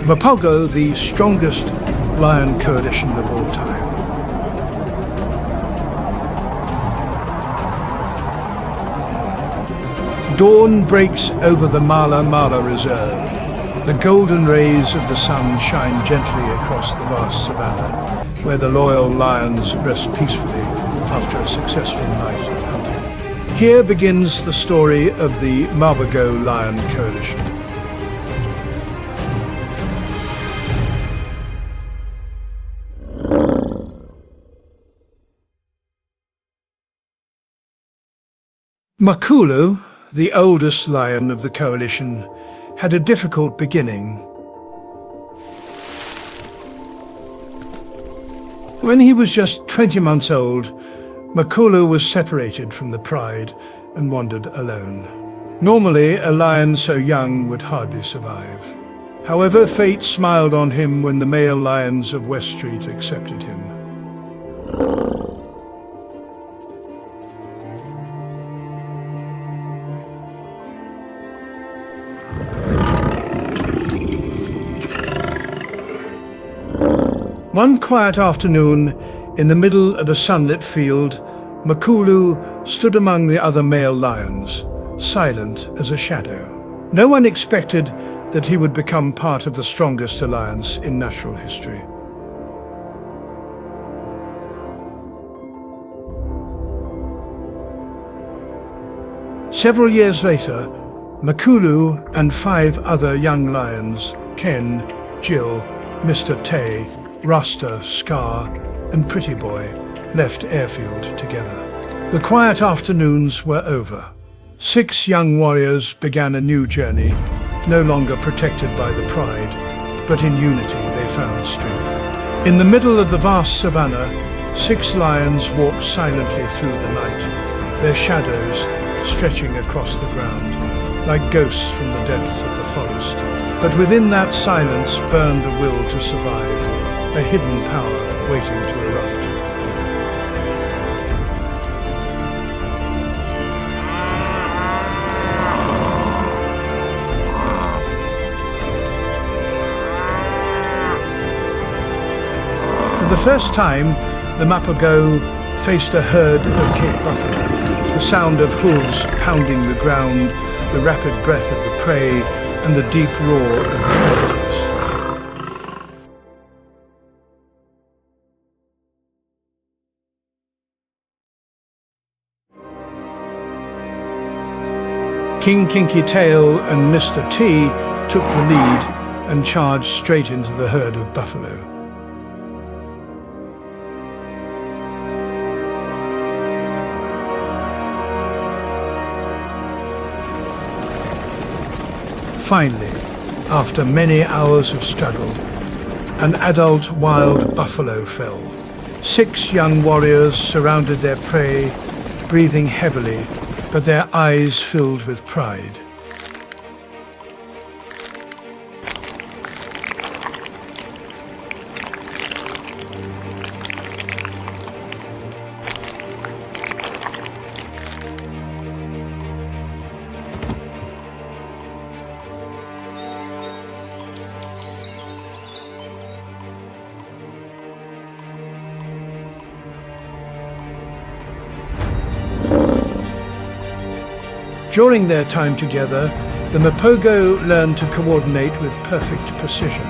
Mapogo, the strongest lion coalition of all time. Dawn breaks over the Mala Mala Reserve. The golden rays of the sun shine gently across the vast savannah, where the loyal lions rest peacefully after a successful night of hunting. Here begins the story of the Mapogo Lion Coalition. Makulu, the oldest lion of the coalition, had a difficult beginning. When he was just 20 months old, Makulu was separated from the pride and wandered alone. Normally, a lion so young would hardly survive. However, fate smiled on him when the male lions of West Street accepted him. One quiet afternoon, in the middle of a sunlit field, Makulu stood among the other male lions, silent as a shadow. No one expected that he would become part of the strongest alliance in natural history. Several years later, Makulu and 5 other young lions, Ken, Jill, Mr. Tay, Rasta, Scar, and Pretty Boy, left Airfield together. The quiet afternoons were over. 6 young warriors began a new journey, no longer protected by the pride, but in unity they found strength. In the middle of the vast savannah, 6 lions walked silently through the night, their shadows stretching across the ground, like ghosts from the depths of the forest. But within that silence burned the will to survive, a hidden power waiting to erupt. For the first time, the Mapogo faced a herd of Cape buffalo, the sound of hooves pounding the ground, the rapid breath of the prey, and the deep roar of the predators. King Kinky Tail and Mr. T took the lead and charged straight into the herd of buffalo. Finally, after many hours of struggle, an adult wild buffalo fell. 6 young warriors surrounded their prey, breathing heavily, but their eyes filled with pride. During their time together, the Mapogo learned to coordinate with perfect precision.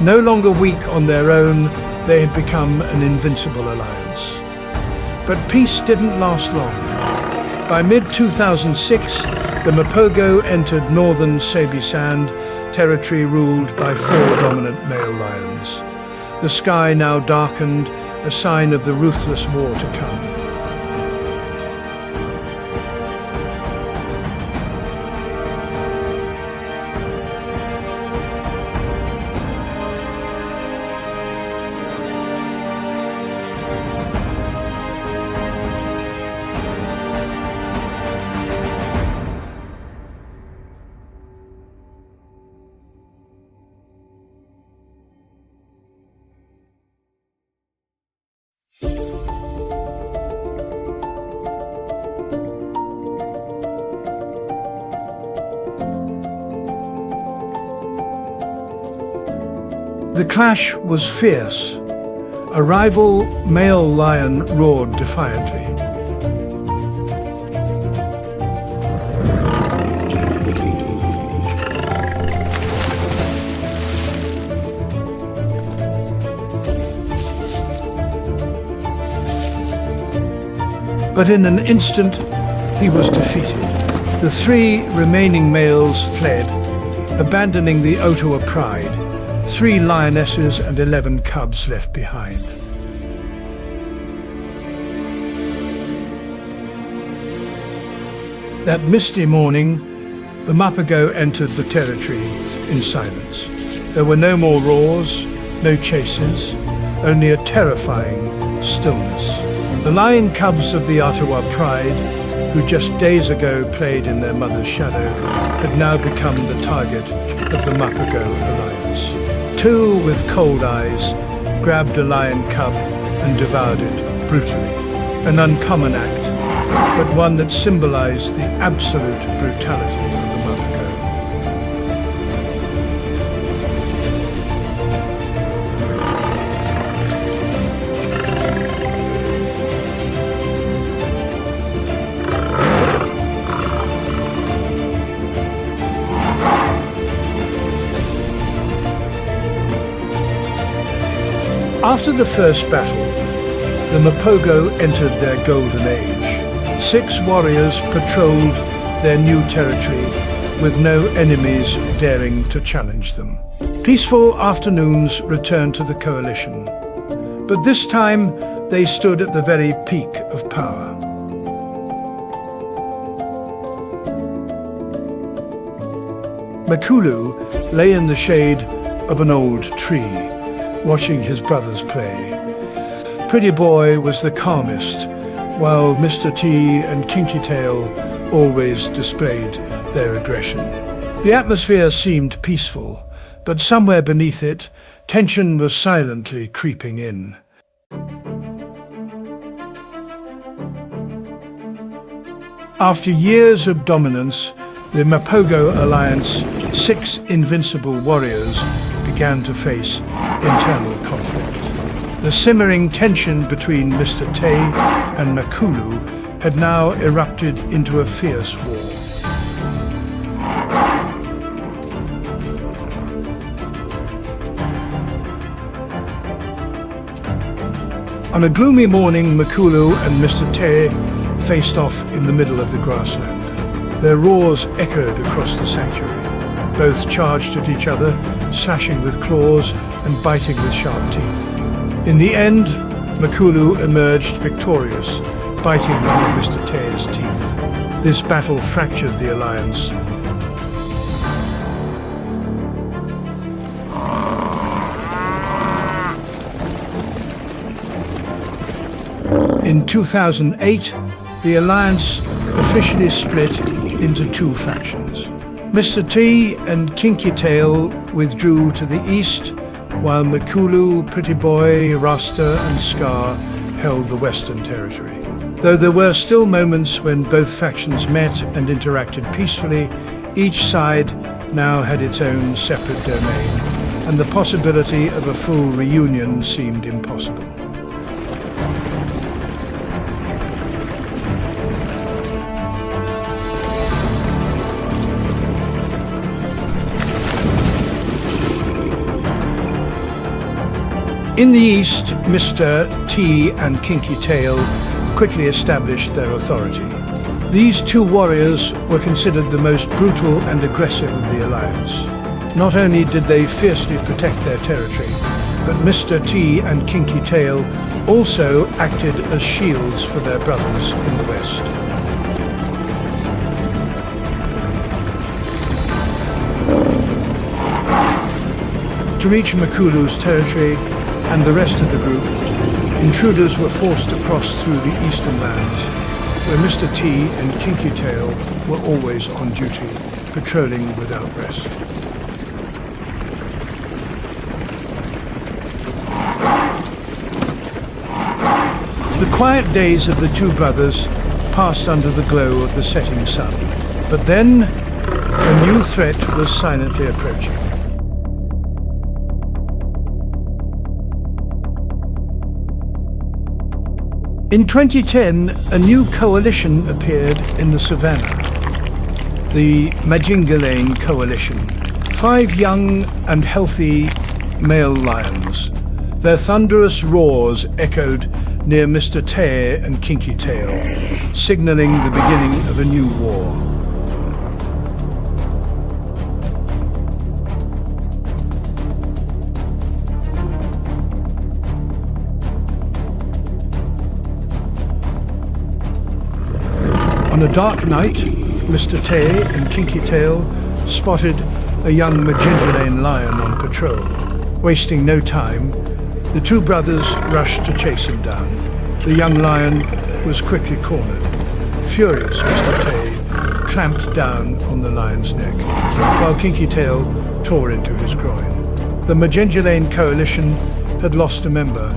No longer weak on their own, they had become an invincible alliance. But peace didn't last long. By mid-2006, the Mapogo entered northern Sabi Sand, territory ruled by 4 dominant male lions. The sky now darkened, a sign of the ruthless war to come. The clash was fierce. A rival male lion roared defiantly. But in an instant, he was defeated. The 3 remaining males fled, abandoning the Ottawa pride. 3 lionesses and 11 cubs left behind. That misty morning, the Mapogo entered the territory in silence. There were no more roars, no chases, only a terrifying stillness. The lion cubs of the Ottawa pride, who just days ago played in their mother's shadow, had now become the target of the Mapogo alliance. 2 with cold eyes grabbed a lion cub and devoured it brutally. An uncommon act, but one that symbolized the absolute brutality of the Mapogo. After the first battle, the Mapogo entered their golden age. 6 warriors patrolled their new territory with no enemies daring to challenge them. Peaceful afternoons returned to the coalition, but this time they stood at the very peak of power. Makulu lay in the shade of an old tree, watching his brothers play. Pretty Boy was the calmest, while Mr. T and Kinky Tail always displayed their aggression. The atmosphere seemed peaceful, but somewhere beneath it, tension was silently creeping in. After years of dominance, the Mapogo Alliance 6 invincible warriors began to face internal conflict. The simmering tension between Mr. Tay and Makulu had now erupted into a fierce war. On a gloomy morning, Makulu and Mr. Tay faced off in the middle of the grassland. Their roars echoed across the sanctuary. Both charged at each other, slashing with claws and biting with sharp teeth. In the end, Makulu emerged victorious, biting one of Mr. Tay's teeth. This battle fractured the alliance. In 2008, the alliance officially split into 2 factions. Mr. T and Kinky Tail withdrew to the east, while Makulu, Pretty Boy, Rasta and Scar held the Western Territory. Though there were still moments when both factions met and interacted peacefully, each side now had its own separate domain, and the possibility of a full reunion seemed impossible. In the east, Mr. T and Kinky Tail quickly established their authority. These 2 warriors were considered the most brutal and aggressive of the alliance. Not only did they fiercely protect their territory, but Mr. T and Kinky Tail also acted as shields for their brothers in the west. To reach Makulu's territory and the rest of the group, intruders were forced to cross through the eastern lands, where Mr. T and Kinky Tail were always on duty, patrolling without rest. The quiet days of the 2 brothers passed under the glow of the setting sun. But then, a new threat was silently approaching. In 2010, a new coalition appeared in the Savannah, the Majingalain Coalition. 5 young and healthy male lions. Their thunderous roars echoed near Mr. Tay and Kinky Tail, signaling the beginning of a new war. On a dark night, Mr. Tay and Kinky Tail spotted a young Majingalain lion on patrol. Wasting no time, the 2 brothers rushed to chase him down. The young lion was quickly cornered. Furious, Mr. Tay clamped down on the lion's neck, while Kinky Tail tore into his groin. The Majingalain Coalition had lost a member.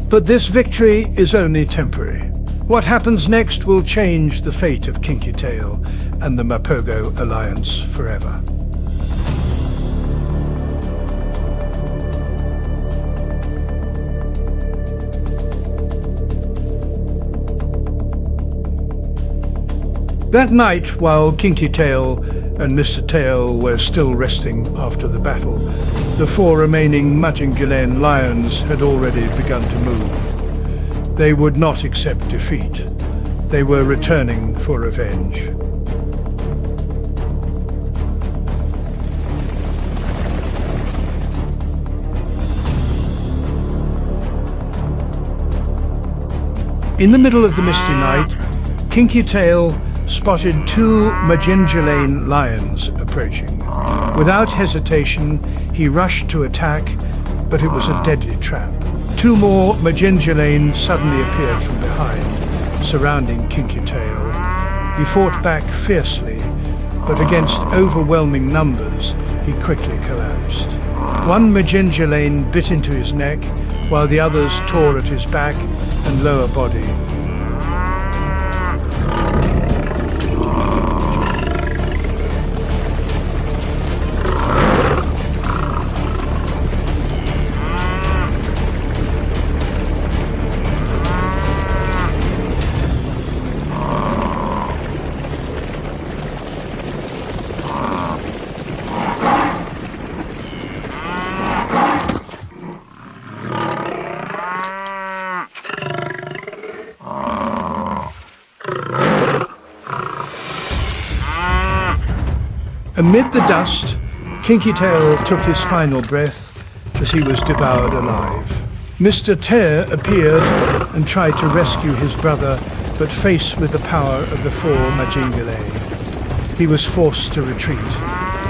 But this victory is only temporary. What happens next will change the fate of Kinky Tail and the Mapogo alliance forever. That night, while Kinky Tail and Mr. Tail were still resting after the battle, the 4 remaining Majingalain lions had already begun to move. They would not accept defeat. They were returning for revenge. In the middle of the misty night, Kinky Tail spotted 2 Majingalain lions approaching. Without hesitation, he rushed to attack, but it was a deadly trap. 2 more Majingalain suddenly appeared from behind, surrounding Kinky Tail. He fought back fiercely, but against overwhelming numbers, he quickly collapsed. 1 Majingalain bit into his neck, while the others tore at his back and lower body. Amid the dust, Kinky Tail took his final breath as he was devoured alive. Mr. Tay appeared and tried to rescue his brother, but faced with the power of the 4 Majingalain, he was forced to retreat,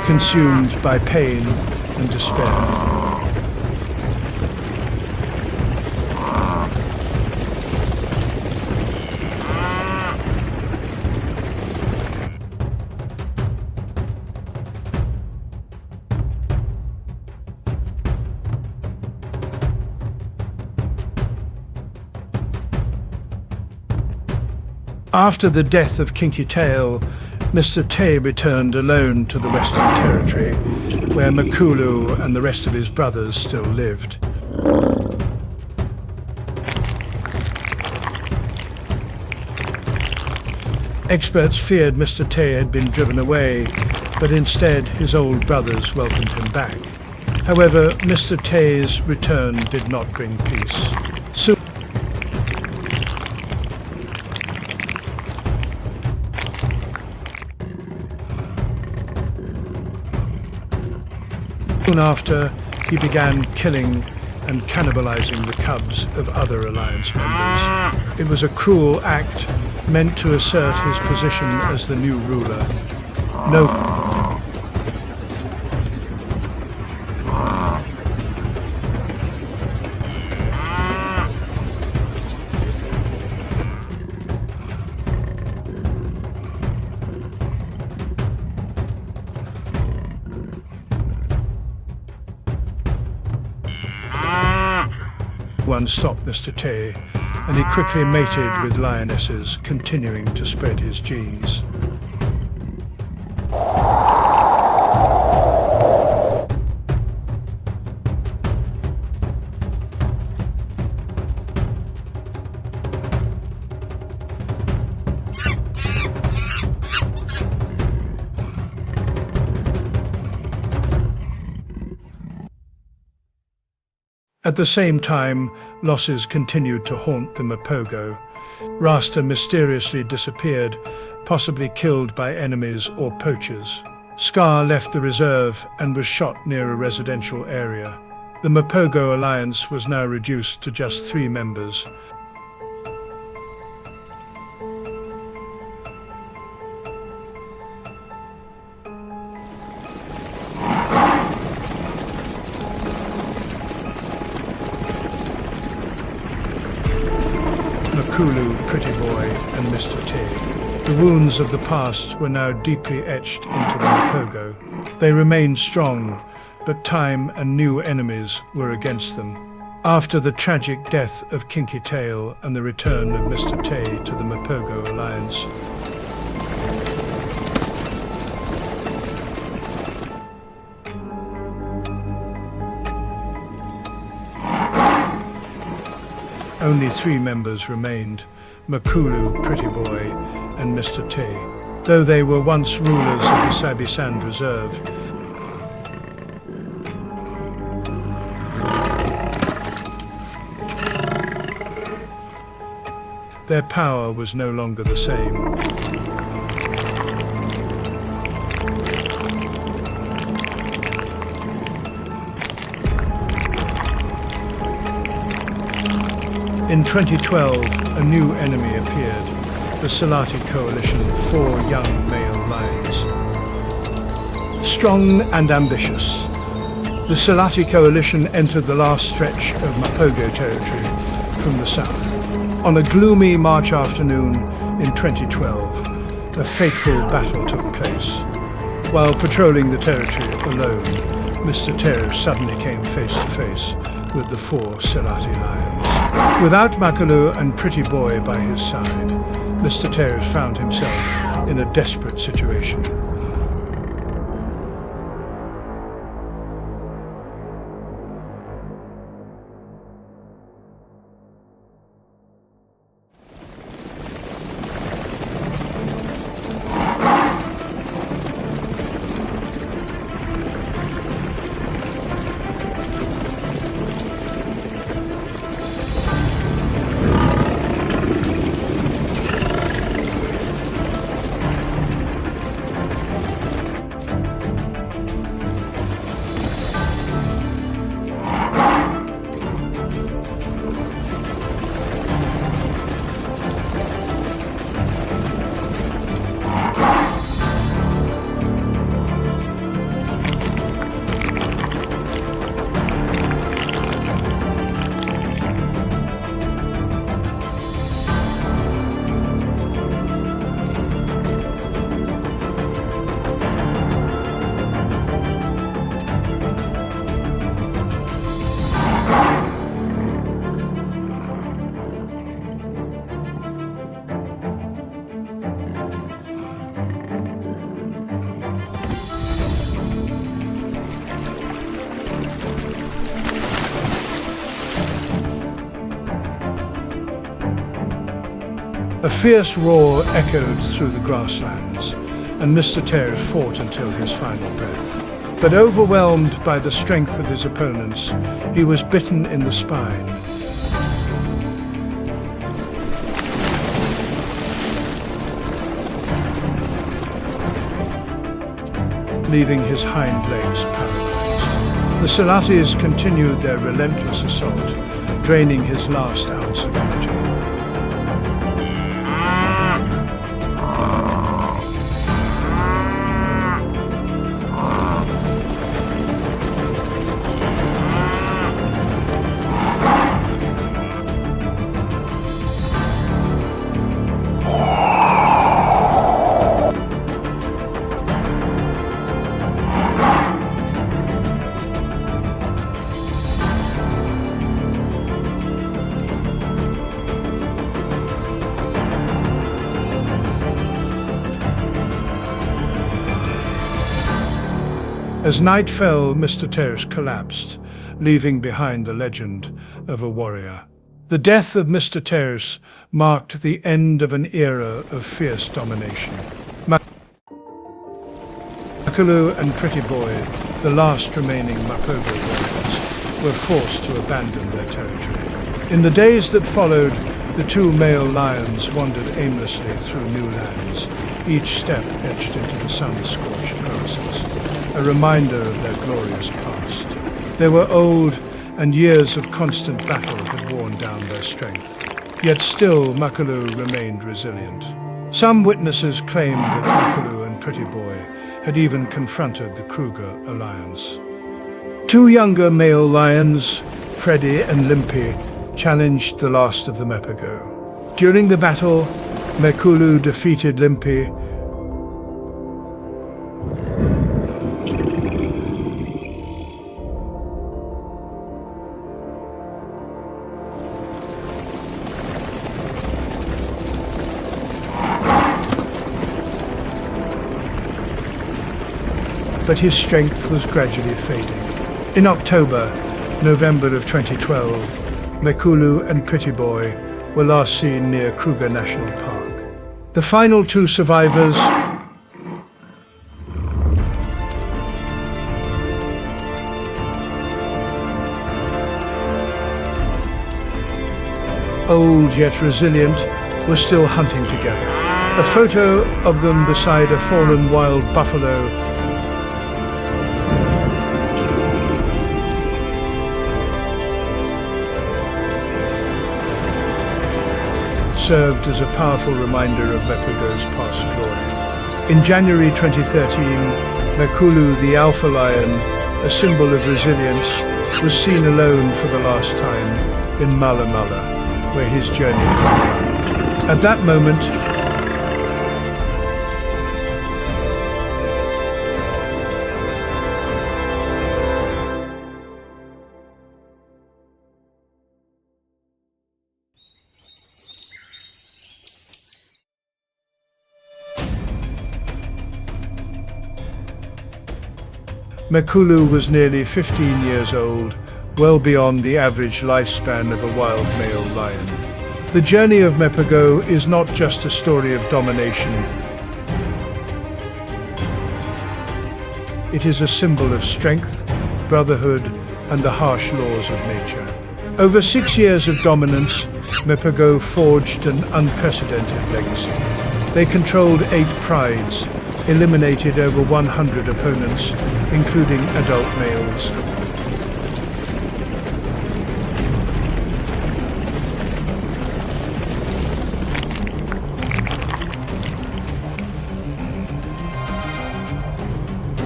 consumed by pain and despair. After the death of Kinky Tail, Mr. Tay returned alone to the Western Territory, where Makulu and the rest of his brothers still lived. Experts feared Mr. Tay had been driven away, but instead his old brothers welcomed him back. However, Mr. Tay's return did not bring peace. Soon after, he began killing and cannibalizing the cubs of other alliance members. It was a cruel act meant to assert his position as the new ruler. one stop Mr. Tay, and he quickly mated with lionesses, continuing to spread his genes. At the same time, losses continued to haunt the Mapogo. Rasta mysteriously disappeared, possibly killed by enemies or poachers. Scar left the reserve and was shot near a residential area. The Mapogo alliance was now reduced to just 3 members. Makulu, Pretty Boy, and Mr. T. The wounds of the past were now deeply etched into the Mapogo. They remained strong, but time and new enemies were against them. After the tragic death of Kinky Tail and the return of Mr. Tay to the Mapogo alliance, only 3 members remained: Makulu, Pretty Boy, and Mr. T. Though they were once rulers of the Sabi Sand Reserve, their power was no longer the same. In 2012, a new enemy appeared, the Salati Coalition, 4 young male lions. Strong and ambitious, the Salati Coalition entered the last stretch of Mapogo territory from the south. On a gloomy March afternoon in 2012, a fateful battle took place. While patrolling the territory alone, Mr. Terror suddenly came face to face with the 4 Salati lions. Without Makulu and Pretty Boy by his side, Mr. Terror found himself in a desperate situation. A fierce roar echoed through the grasslands, and Mr. Terror fought until his final breath. But overwhelmed by the strength of his opponents, he was bitten in the spine. Leaving his hind legs paralyzed. The Salatis continued their relentless assault, draining his last ounce of energy. As night fell, Mr. Terrace collapsed, leaving behind the legend of a warrior. The death of Mr. Terrace marked the end of an era of fierce domination. Mapogo and Pretty Boy, the last remaining Mapogo warlords, were forced to abandon their territory. In the days that followed, the two male lions wandered aimlessly through new lands, each step etched into the sun-scorched grasses, a reminder of their glorious past. They were old, and years of constant battle had worn down their strength. Yet still, Mapogo remained resilient. Some witnesses claimed that Mapogo and Pretty Boy had even confronted the Kruger alliance. Two younger male lions, Freddy and Limpy, challenged the last of the Mapogo. During the battle, Mapogo defeated Limpy, but his strength was gradually fading. In November of 2012, Mapogo and Pretty Boy were last seen near Kruger National Park. The final two survivors, old yet resilient, were still hunting together. A photo of them beside a fallen wild buffalo served as a powerful reminder of Mapogo's past glory. In January 2013, Mapogo, the alpha lion, a symbol of resilience, was seen alone for the last time in Mala Mala, where his journey had begun. At that moment, Mapogo was nearly 15 years old, well beyond the average lifespan of a wild male lion. The journey of Mapogo is not just a story of domination. It is a symbol of strength, brotherhood, and the harsh laws of nature. Over 6 years of dominance, Mapogo forged an unprecedented legacy. They controlled 8 prides, eliminated over 100 opponents, including adult males.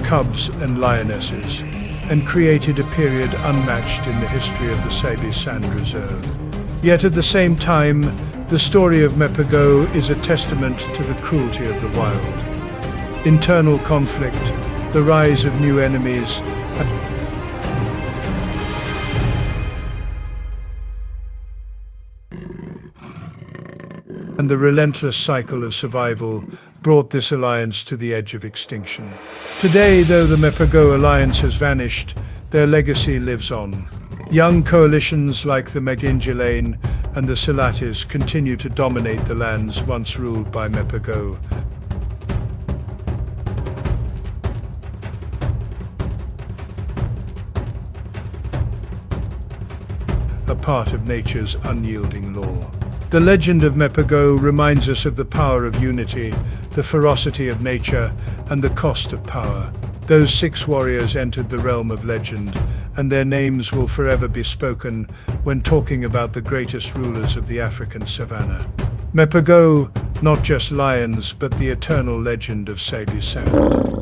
Cubs and lionesses, and created a period unmatched in the history of the Sabi Sand Reserve. Yet at the same time, the story of Mapogo is a testament to the cruelty of the wild. Internal conflict, the rise of new enemies, and the relentless cycle of survival brought this alliance to the edge of extinction. Today, though the Mapogo alliance has vanished, their legacy lives on. Young coalitions like the Magingilane and the Silates continue to dominate the lands once ruled by Mapogo. A part of nature's unyielding law. The legend of Mapogo reminds us of the power of unity, the ferocity of nature, and the cost of power. Those 6 warriors entered the realm of legend, and their names will forever be spoken when talking about the greatest rulers of the African savannah. Mapogo, not just lions, but the eternal legend of Sabi Sand.